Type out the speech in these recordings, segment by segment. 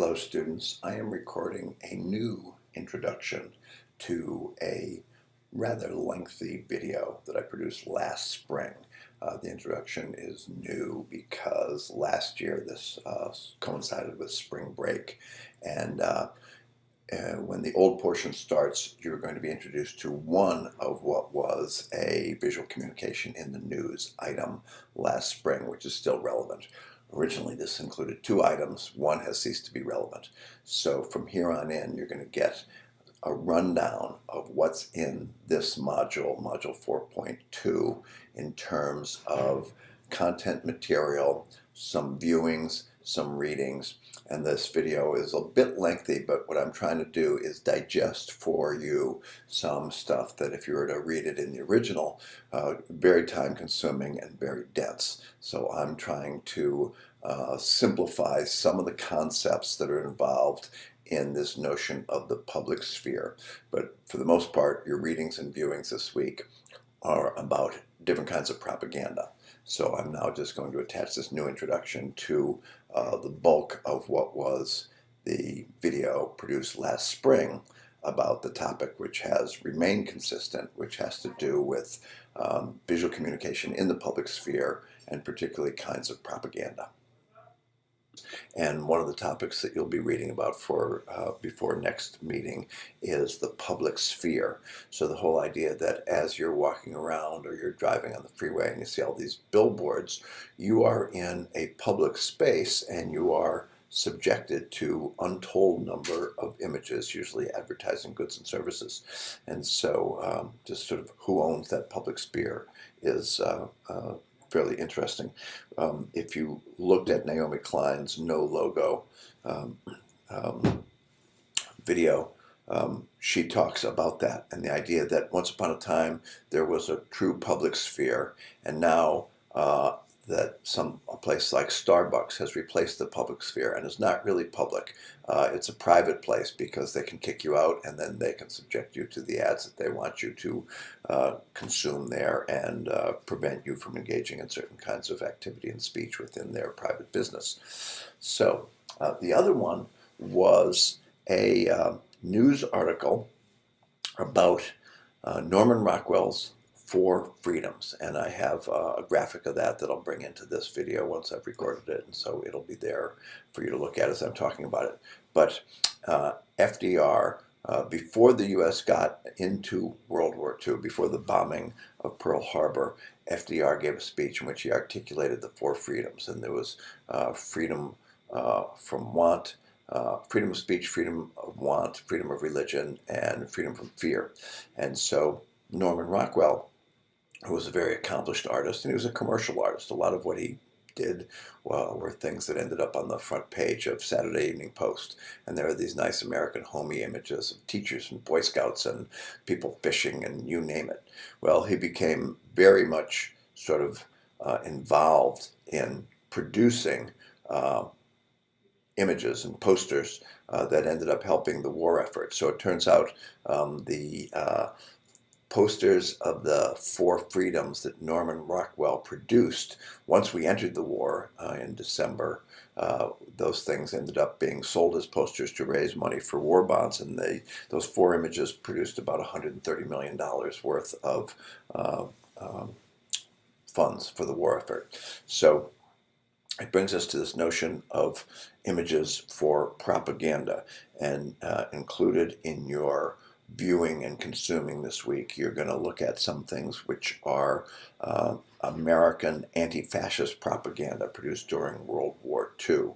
Hello students, I am recording a new introduction to a rather lengthy video that I produced last spring. The introduction is new because last year this coincided with spring break, and when the old portion starts, you're going to be introduced to one of what was a visual communication in the news item last spring, which is still relevant. Originally, this included two items. One has ceased to be relevant. So from here on in, you're going to get a rundown of what's in this module, Module 4.2, in terms of content material, some viewings, some readings. And this video is a bit lengthy, but what I'm trying to do is digest for you some stuff that if you were to read it in the original, very time consuming and very dense. So I'm trying to simplify some of the concepts that are involved in this notion of the public sphere. But for the most part, your readings and viewings this week are about different kinds of propaganda. So I'm now just going to attach this new introduction to the bulk of what was the video produced last spring about the topic, which has remained consistent, which has to do with visual communication in the public sphere and particularly kinds of propaganda. And one of the topics that you'll be reading about for before next meeting is the public sphere. So the whole idea that as you're walking around or you're driving on the freeway and you see all these billboards, you are in a public space and you are subjected to untold number of images, usually advertising goods and services. And so just sort of who owns that public sphere is fairly interesting. If you looked at Naomi Klein's No Logo video, she talks about that and the idea that once upon a time there was a true public sphere, and now that a place like Starbucks has replaced the public sphere and is not really public. It's a private place because they can kick you out and then they can subject you to the ads that they want you to consume there and prevent you from engaging in certain kinds of activity and speech within their private business. So the other one was a news article about Norman Rockwell's 4 freedoms, and I have a graphic of that I'll bring into this video once I've recorded it, and so it'll be there for you to look at as I'm talking about it. But FDR, before the U.S. got into World War II, before the bombing of Pearl Harbor, FDR gave a speech in which he articulated the 4 freedoms, and there was freedom from want, freedom of speech, freedom of want, freedom of religion, and freedom from fear. And so Norman Rockwell, who was a very accomplished artist, and he was a commercial artist. A lot of what he did were things that ended up on the front page of Saturday Evening Post. And there are these nice American homey images of teachers and Boy Scouts and people fishing and you name it. Well, he became very much sort of involved in producing images and posters that ended up helping the war effort. So it turns out the posters of the 4 freedoms that Norman Rockwell produced once we entered the war in December, those things ended up being sold as posters to raise money for war bonds, and those 4 images produced about $130 million worth of funds for the war effort. So it brings us to this notion of images for propaganda, and included in your viewing and consuming this week, you're going to look at some things which are American anti-fascist propaganda produced during World War II.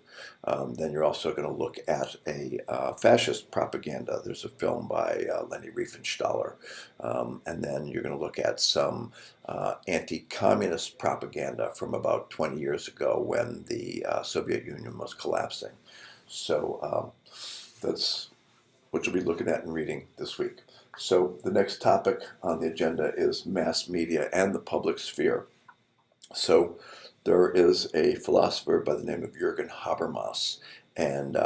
Then you're also going to look at a fascist propaganda. There's a film by Leni Riefenstahl. And then you're going to look at some anti-communist propaganda from about 20 years ago when the Soviet Union was collapsing. So that's what you'll be looking at and reading this week. So the next topic on the agenda is mass media and the public sphere. So there is a philosopher by the name of Jurgen Habermas, and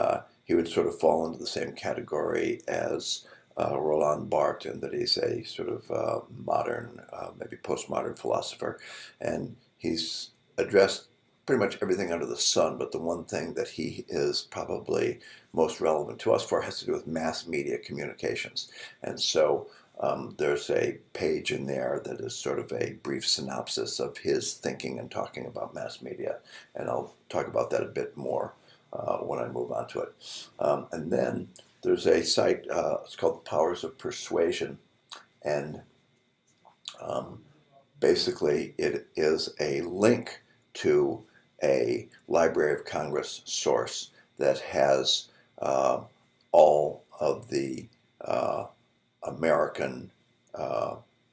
he would sort of fall into the same category as Roland Barthes, in that he's a sort of modern, maybe postmodern philosopher, and he's addressed pretty much everything under the sun, but the one thing that he is probably most relevant to us for has to do with mass media communications. And so there's a page in there that is sort of a brief synopsis of his thinking and talking about mass media. And I'll talk about that a bit more when I move on to it. And then there's a site, it's called The Powers of Persuasion. And basically it is a link to a Library of Congress source that has all of the American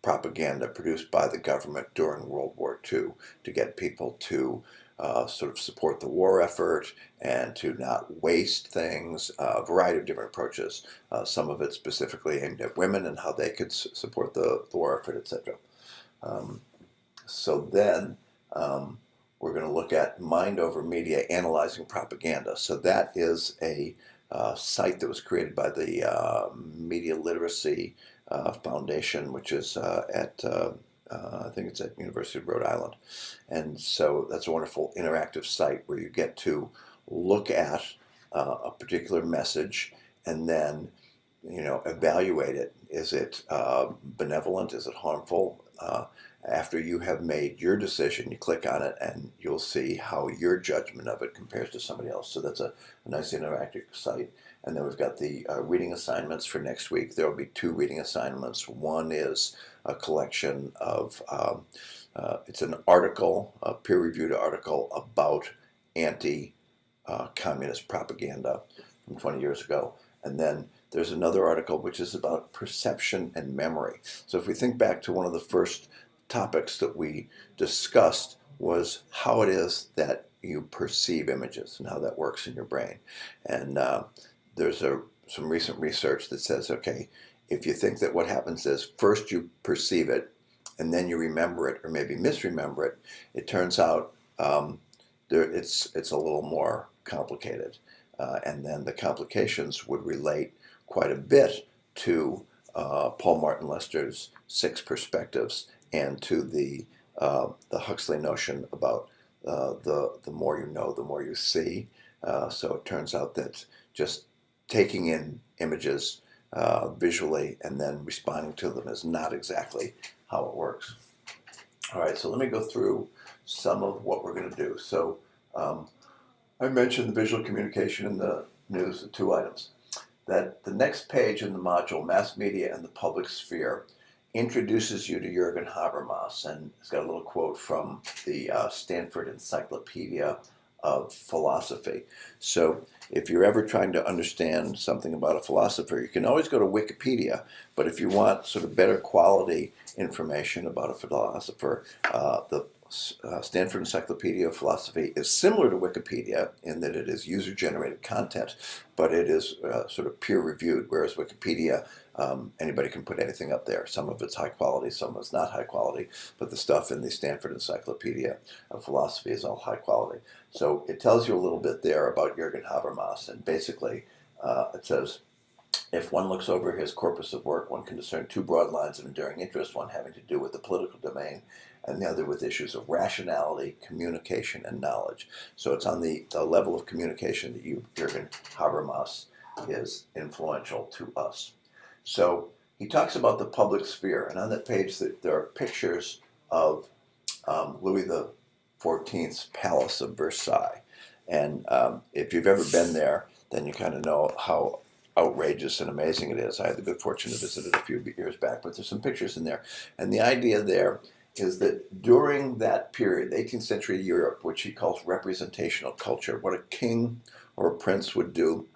propaganda produced by the government during World War II to get people to sort of support the war effort and to not waste things, a variety of different approaches, some of it specifically aimed at women and how they could support the war effort, etc. So then we're going to look at Mind Over Media, Analyzing Propaganda. So that is a site that was created by the Media Literacy Foundation, which is at, I think it's at University of Rhode Island. And so that's a wonderful interactive site where you get to look at a particular message and then, evaluate it. Is it benevolent? Is it harmful? After you have made your decision, you click on it and you'll see how your judgment of it compares to somebody else. So that's a nice interactive site. And then we've got the reading assignments for next week. There will be 2 reading assignments. One is a collection of, it's an article, a peer-reviewed article about anti-communist propaganda from 20 years ago. And then there's another article which is about perception and memory. So if we think back to one of the first topics that we discussed was how it is that you perceive images and how that works in your brain. And there's some recent research that says, okay, if you think that what happens is first you perceive it and then you remember it or maybe misremember it, it turns out it's a little more complicated. And then the complications would relate quite a bit to Paul Martin Lester's 6 perspectives and to the Huxley notion about the more you know, the more you see. So it turns out that just taking in images visually and then responding to them is not exactly how it works. All right, so let me go through some of what we're going to do. So I mentioned the visual communication in the news, the 2 items. That the next page in the module, Mass Media and the Public Sphere, introduces you to Jurgen Habermas, and it's got a little quote from the Stanford Encyclopedia of Philosophy. So if you're ever trying to understand something about a philosopher, you can always go to Wikipedia, but if you want sort of better quality information about a philosopher, the Stanford Encyclopedia of Philosophy is similar to Wikipedia in that it is user-generated content, but it is sort of peer-reviewed, whereas Wikipedia, anybody can put anything up there. Some of it's high quality, some of it's not high quality, but the stuff in the Stanford Encyclopedia of Philosophy is all high quality. So it tells you a little bit there about Jurgen Habermas, and basically it says, if one looks over his corpus of work, one can discern 2 broad lines of enduring interest, one having to do with the political domain and the other with issues of rationality, communication, and knowledge. So it's on the level of communication that Jurgen Habermas is influential to us. So he talks about the public sphere, and on that page there are pictures of Louis XIV's Palace of Versailles. And if you've ever been there, then you kind of know how outrageous and amazing it is. I had the good fortune to visit it a few years back, but there's some pictures in there. And the idea there is that during that period, 18th century Europe, which he calls representational culture, what a king or a prince would do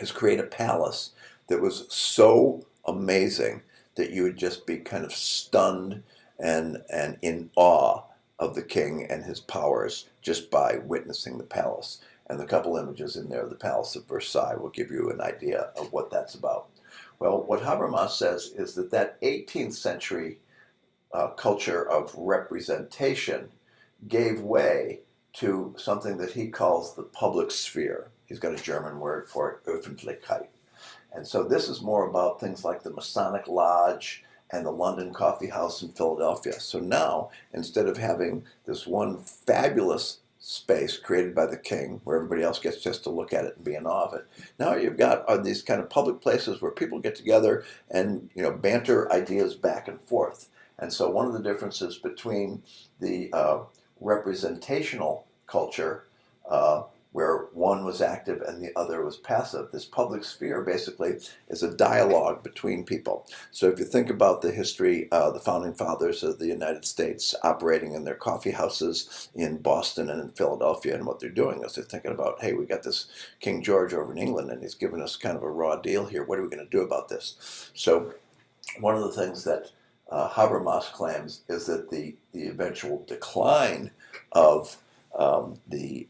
is create a palace that was so amazing that you would just be kind of stunned and in awe of the king and his powers just by witnessing the palace. And the couple images in there, the Palace of Versailles, will give you an idea of what that's about. Well, what Habermas says is that 18th century culture of representation gave way to something that he calls the public sphere. He's got a German word for it, Öffentlichkeit. And so this is more about things like the Masonic Lodge and the London Coffee House in Philadelphia. So now, instead of having this one fabulous space created by the king where everybody else gets just to look at it and be in awe of it. Now you've got these kind of public places where people get together and banter ideas back and forth. And so one of the differences between the representational culture, where one was active and the other was passive, this public sphere basically is a dialogue between people. So if you think about the history, the founding fathers of the United States operating in their coffee houses in Boston and in Philadelphia, and what they're doing is they're thinking about, hey, we got this King George over in England and he's giving us kind of a raw deal here. What are we going to do about this? So one of the things that Habermas claims is that the eventual decline of the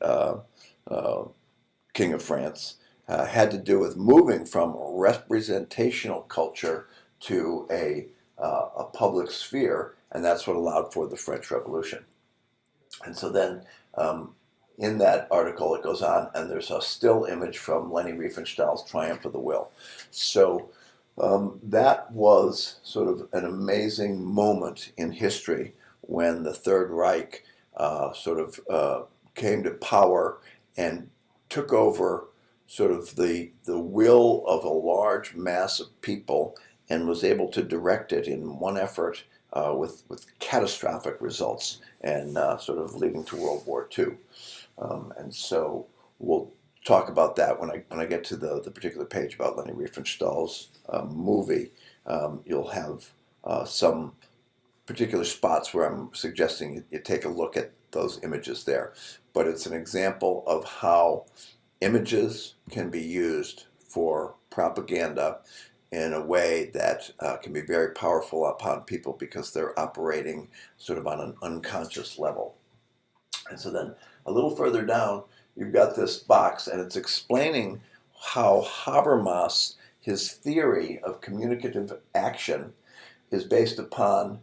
King of France had to do with moving from representational culture to a public sphere, and that's what allowed for the French Revolution. And so then in that article it goes on, and there's a still image from Leni Riefenstahl's Triumph of the Will. So that was sort of an amazing moment in history when the Third Reich came to power and took over sort of the will of a large mass of people and was able to direct it in one effort with catastrophic results and sort of leading to World War II. And so we'll talk about that when I get to the particular page about Leni Riefenstahl's movie. You'll have some particular spots where I'm suggesting you take a look at those images there. But it's an example of how images can be used for propaganda in a way that can be very powerful upon people because they're operating sort of on an unconscious level. And so then a little further down, you've got this box, and it's explaining how Habermas, his theory of communicative action, is based upon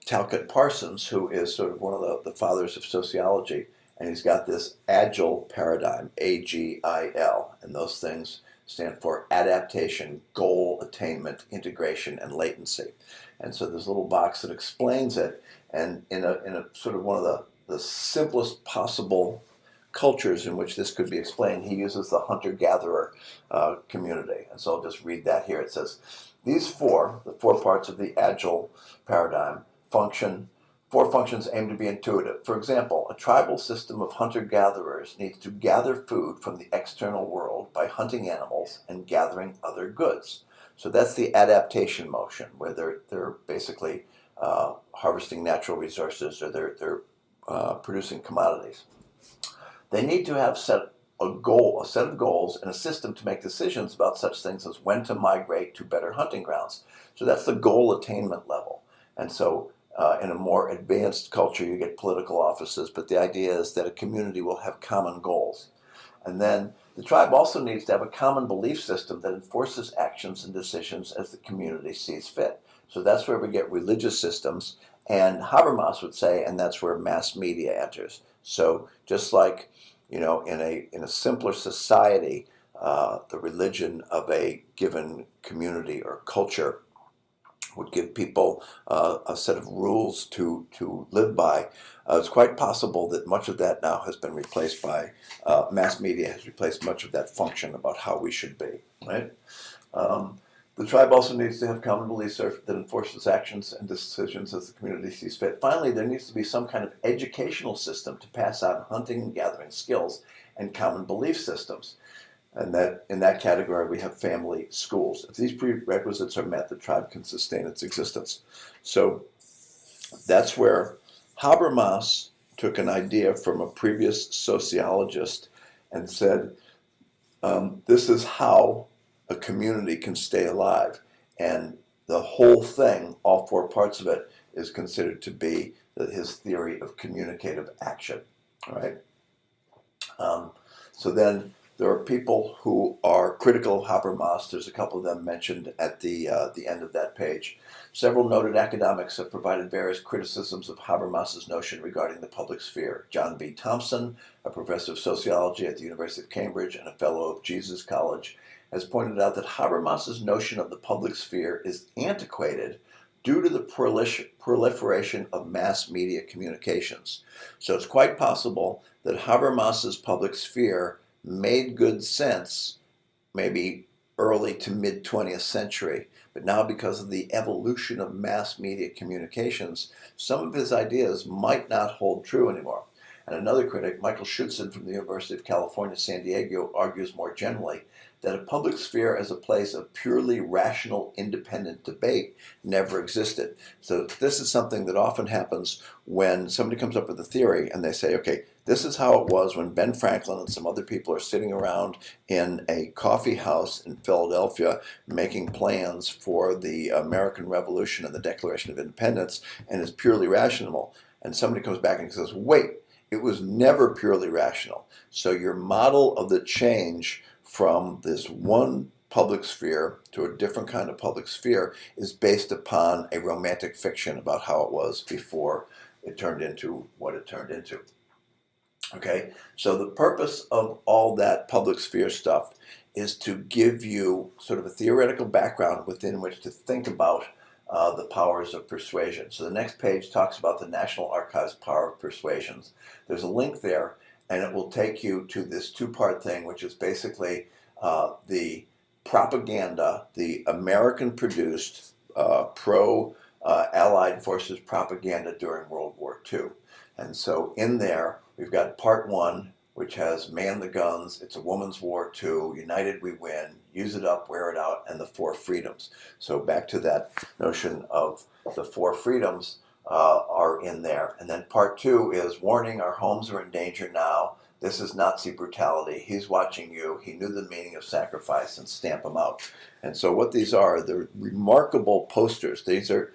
Talcott Parsons, who is sort of one of the fathers of sociology, and he's got this Agile paradigm, AGIL, and those things stand for adaptation, goal attainment, integration, and latency. And so there's a little box that explains it, and in a sort of one of the simplest possible cultures in which this could be explained, he uses the hunter-gatherer community. And so I'll just read that here. It says, the four parts of the Agile paradigm four functions aim to be intuitive. For example, a tribal system of hunter-gatherers needs to gather food from the external world by hunting animals and gathering other goods. So that's the adaptation motion, where they're basically harvesting natural resources, or they're producing commodities. They need to have set of goals and a system to make decisions about such things as when to migrate to better hunting grounds. So that's the goal attainment level. And so in a more advanced culture, you get political offices, but the idea is that a community will have common goals. And then the tribe also needs to have a common belief system that enforces actions and decisions as the community sees fit. So that's where we get religious systems, and Habermas would say, and that's where mass media enters. So just like, in a simpler society, the religion of a given community or culture would give people a set of rules to live by. It's quite possible that much of that now has been replaced by mass media, has replaced much of that function about how we should be, right? The tribe also needs to have common beliefs that enforces actions and decisions as the community sees fit. Finally, there needs to be some kind of educational system to pass on hunting and gathering skills and common belief systems. And that in that category, we have family schools. If these prerequisites are met, the tribe can sustain its existence. So that's where Habermas took an idea from a previous sociologist and said, this is how a community can stay alive. And the whole thing, all four parts of it, is considered to be his theory of communicative action. All right. So then there are people who are critical of Habermas. There's a couple of them mentioned at the end of that page. Several noted academics have provided various criticisms of Habermas's notion regarding the public sphere. John B. Thompson, a professor of sociology at the University of Cambridge and a fellow of Jesus College, has pointed out that Habermas's notion of the public sphere is antiquated, due to the proliferation of mass media communications. So it's quite possible that Habermas's public sphere made good sense maybe early to mid 20th century, but now because of the evolution of mass media communications, some of his ideas might not hold true anymore. And another critic, Michael Schützen from the University of California, San Diego, argues more generally that a public sphere as a place of purely rational, independent debate never existed. So this is something that often happens when somebody comes up with a theory and they say, okay, this is how it was when Ben Franklin and some other people are sitting around in a coffee house in Philadelphia making plans for the American Revolution and the Declaration of Independence, and it's purely rational. And somebody comes back and says, wait, it was never purely rational. So your model of the change from this one public sphere to a different kind of public sphere is based upon a romantic fiction about how it was before it turned into what it turned into. Okay, so the purpose of all that public sphere stuff is to give you sort of a theoretical background within which to think about the powers of persuasion. So the next page talks about the National Archives' power of persuasions. There's a link there, and it will take you to this two-part thing, which is basically the propaganda, the American-produced pro-Allied forces propaganda during World War II. And so in there, we've got part one, which has Man the Guns, It's a Woman's War too, United We Win, Use It Up, Wear It Out, and the Four Freedoms. So back to that notion of the four freedoms are in there. And then part two is Warning, Our Homes Are in Danger Now. This is Nazi brutality. He's watching you. He knew the meaning of sacrifice, and stamp them out. And so what these are, they're remarkable posters. These are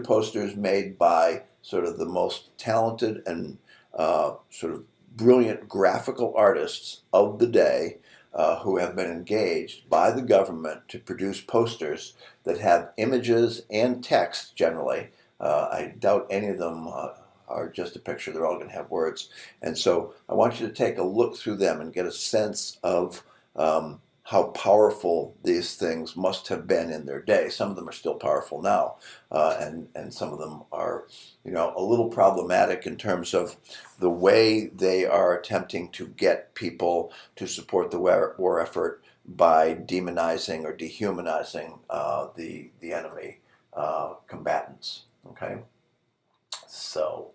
posters made by sort of the most talented and sort of brilliant graphical artists of the day who have been engaged by the government to produce posters that have images and text generally. I doubt any of them are just a picture. They're all going to have words. And so I want you to take a look through them and get a sense of how powerful these things must have been in their day. Some of them are still powerful now, and some of them are, a little problematic in terms of the way they are attempting to get people to support the war effort by demonizing or dehumanizing the enemy combatants. Okay, so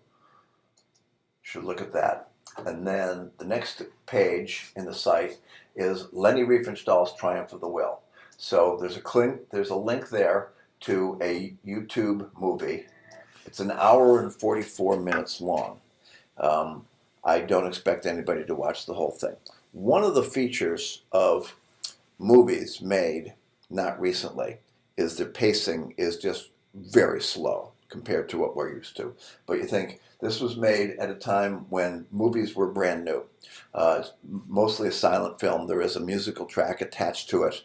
should look at that. And then the next page in the site is Leni Riefenstahl's Triumph of the Will. So there's a link there to a YouTube movie. It's an hour and 44 minutes long. I don't expect anybody to watch the whole thing. One of the features of movies made not recently is the pacing is just very slow compared to what we're used to. But you think this was made at a time when movies were brand new. It's mostly a silent film. There is a musical track attached to it,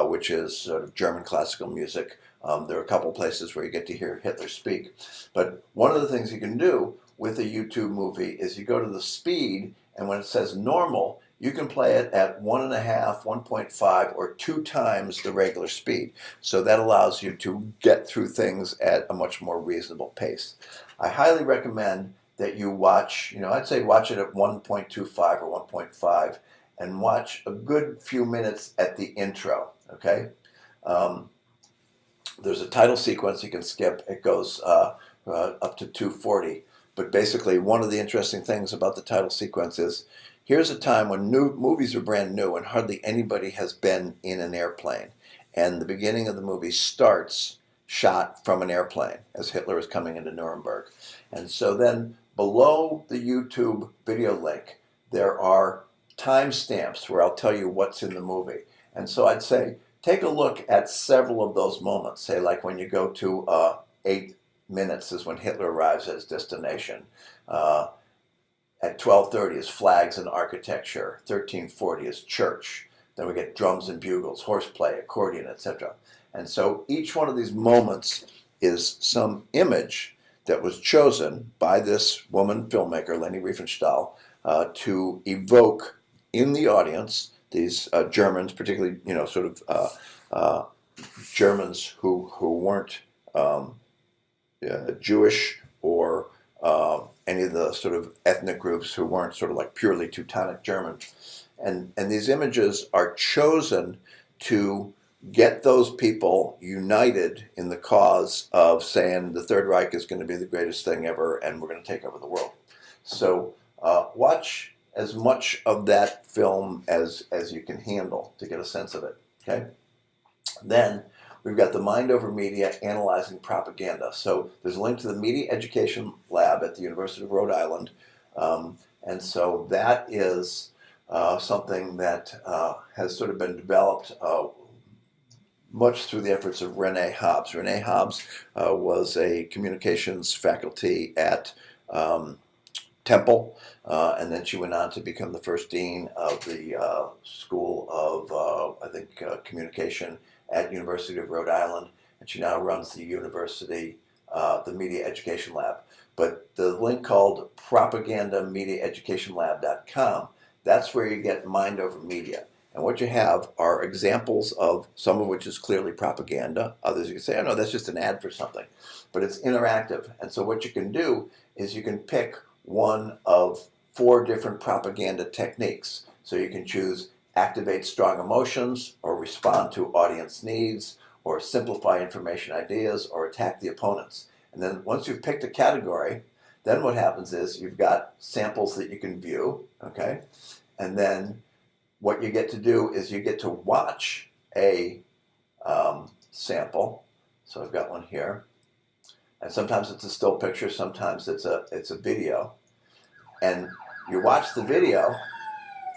which is sort of German classical music. There are a couple places where you get to hear Hitler speak. But one of the things you can do with a YouTube movie is you go to the speed, and when it says normal, you can play it at 1.5, 1.5, or 2 times the regular speed. So that allows you to get through things at a much more reasonable pace. I highly recommend that you watch, I'd say watch it at 1.25 or 1.5 and watch a good few minutes at the intro, okay? There's a title sequence you can skip. It goes up to 2:40. But basically, one of the interesting things about the title sequence is here's a time when movies are brand new and hardly anybody has been in an airplane. And the beginning of the movie starts shot from an airplane as Hitler is coming into Nuremberg. And so then below the YouTube video link, there are timestamps where I'll tell you what's in the movie. And so I'd say take a look at several of those moments. Say like when you go to 8 minutes is when Hitler arrives at his destination. At 12:30 is flags and architecture. 13:40 is church. Then we get drums and bugles, horseplay, accordion, etc. And so each one of these moments is some image that was chosen by this woman filmmaker, Leni Riefenstahl, to evoke in the audience these Germans, particularly Germans who weren't Jewish or any of the sort of ethnic groups who weren't sort of like purely Teutonic German. And these images are chosen to get those people united in the cause of saying the Third Reich is going to be the greatest thing ever and we're going to take over the world. So watch as much of that film as you can handle to get a sense of it. Okay. Then we've got the Mind Over Media Analyzing Propaganda. So there's a link to the Media Education Lab at the University of Rhode Island. And so that is something that has sort of been developed much through the efforts of Renee Hobbs. Renee Hobbs was a communications faculty at Temple, and then she went on to become the first dean of the School of, I think, Communication at University of Rhode Island, and she now runs the university, the Media Education Lab. But the link called propagandamediaeducationlab.com, that's where you get Mind Over Media. And what you have are examples of some of which is clearly propaganda. Others you can say, oh no, that's just an ad for something. But it's interactive. And so what you can do is you can pick one of 4 different propaganda techniques. So you can choose activate strong emotions, or respond to audience needs, or simplify information ideas, or attack the opponents. And then once you've picked a category, then what happens is you've got samples that you can view, okay? And then what you get to do is you get to watch a sample. So I've got one here. And sometimes it's a still picture, sometimes it's a video. And you watch the video,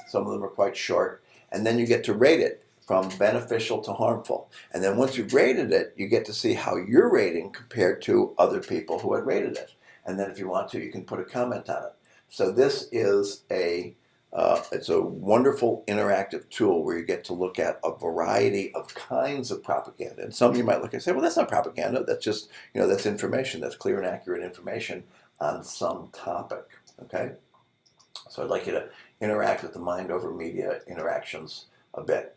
some of them are quite short, and then you get to rate it from beneficial to harmful. And then once you've rated it, you get to see how you're rating compared to other people who had rated it. And then if you want to, you can put a comment on it. So this is it's a wonderful interactive tool where you get to look at a variety of kinds of propaganda. And some you might look and say, well, that's not propaganda. That's just, that's information. That's clear and accurate information on some topic. Okay? So I'd like you to interact with the Mind Over Media interactions a bit.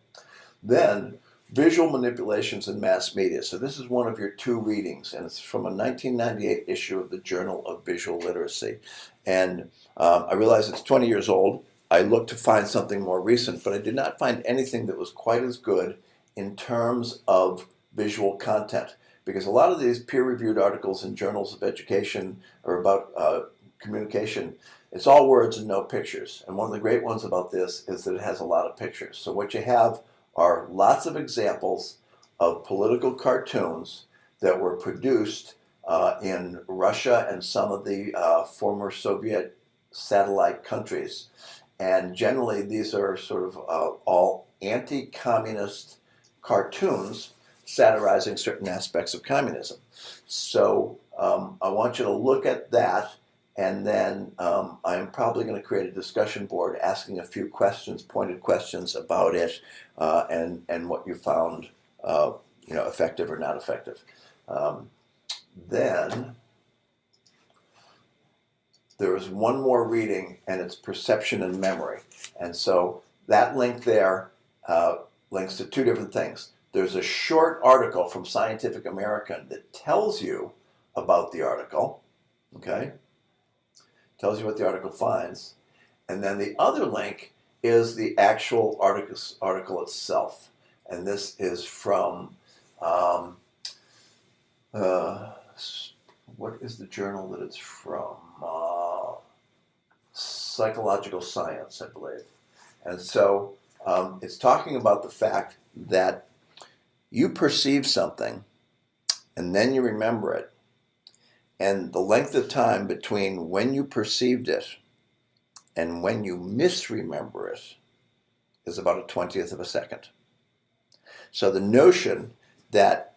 Then, visual manipulations in mass media. So this is one of your 2 readings, and it's from a 1998 issue of the Journal of Visual Literacy. And I realize it's 20 years old. I looked to find something more recent, but I did not find anything that was quite as good in terms of visual content, because a lot of these peer-reviewed articles in journals of education or about communication, it's all words and no pictures. And one of the great ones about this is that it has a lot of pictures. So what you have are lots of examples of political cartoons that were produced in Russia and some of the former Soviet satellite countries. And generally these are sort of all anti-communist cartoons satirizing certain aspects of communism. So I want you to look at that. And then I'm probably going to create a discussion board asking a few questions, pointed questions about it, and what you found, effective or not effective. Then there is one more reading, and it's perception and memory. And so that link there links to 2 different things. There's a short article from Scientific American that tells you about the article, okay? Tells you what the article finds. And then the other link is the actual article itself. And this is from, what is the journal that it's from? Psychological Science, I believe. And so it's talking about the fact that you perceive something and then you remember it. And the length of time between when you perceived it and when you misremember it is about a 20th of a second. So the notion that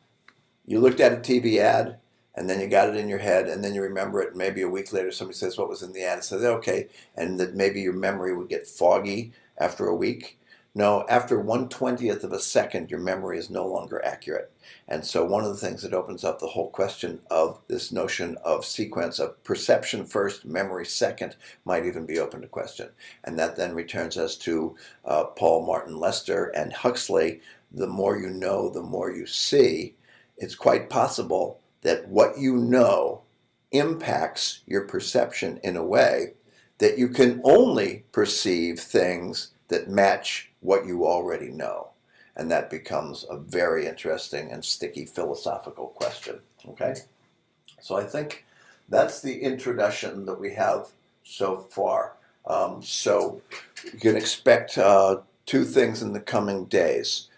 you looked at a TV ad and then you got it in your head and then you remember it, and maybe a week later somebody says what was in the ad and says, okay, and that maybe your memory would get foggy after a week. No, after 1/20th of a second, your memory is no longer accurate. And so one of the things that opens up the whole question of this notion of sequence of perception first, memory second, might even be open to question. And that then returns us to Paul Martin Lester and Huxley. The more you know, the more you see. It's quite possible that what you know impacts your perception in a way that you can only perceive things that match what you already know. And that becomes a very interesting and sticky philosophical question. Okay? So I think that's the introduction that we have so far. So you can expect two things in the coming days.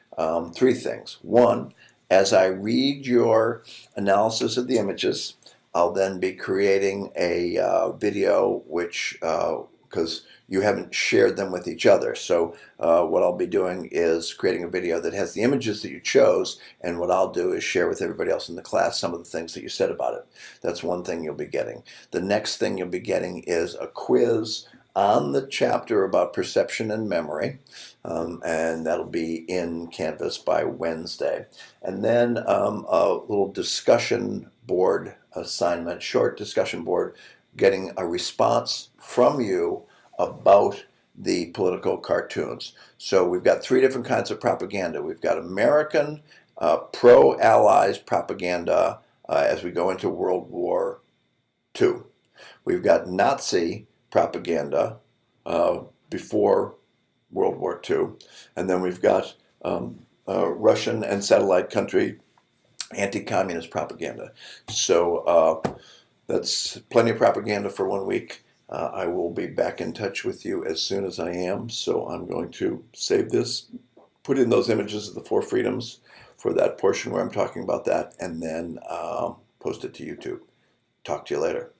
Three things. One, as I read your analysis of the images, I'll then be creating a video which, because you haven't shared them with each other. So what I'll be doing is creating a video that has the images that you chose, and what I'll do is share with everybody else in the class some of the things that you said about it. That's one thing you'll be getting. The next thing you'll be getting is a quiz on the chapter about perception and memory, and that'll be in Canvas by Wednesday. And then a little discussion board assignment, short discussion board, getting a response from you about the political cartoons. So we've got three different kinds of propaganda. We've got American pro-Allies propaganda as we go into World War II. We've got Nazi propaganda before World War II. And then we've got Russian and satellite country anti-communist propaganda. So that's plenty of propaganda for 1 week. I will be back in touch with you as soon as I am. So I'm going to save this, put in those images of the 4 freedoms for that portion where I'm talking about that, and then post it to YouTube. Talk to you later.